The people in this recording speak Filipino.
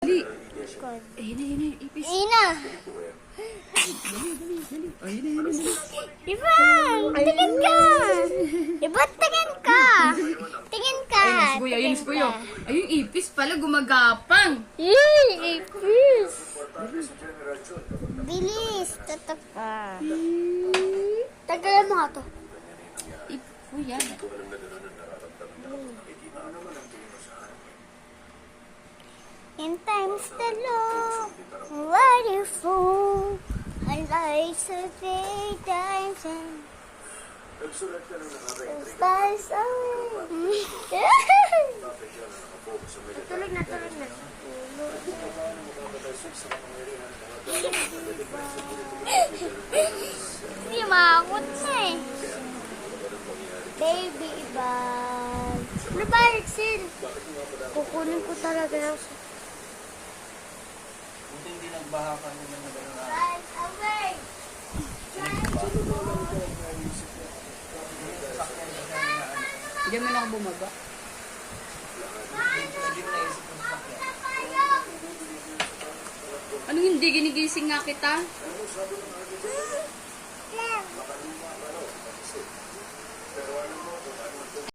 Dali. Ayun na, ipis. Ayun na. Dali. Ayun na, dali. Ivan, tingin ka. Ivan, tingin ka. Tingin ka. Ayun, si Kuya. Ayun, ipis pala, gumagapang. Yay, ipis. Bilis, tatak ka. Tagalan mo nga to. Kuya. In times the low, wonderful, and life's a day times and stars away. Tulog na. Hindi makakot na eh. Baby bag. Ano ba, Rixin? Kukunin ko talaga yung Hindi nagbaha ka nila na gano'n na. right away. Hindi mo na ako bumaba. Hindi mo naisip yung sakyan. Anong hindi ginigising nga kita?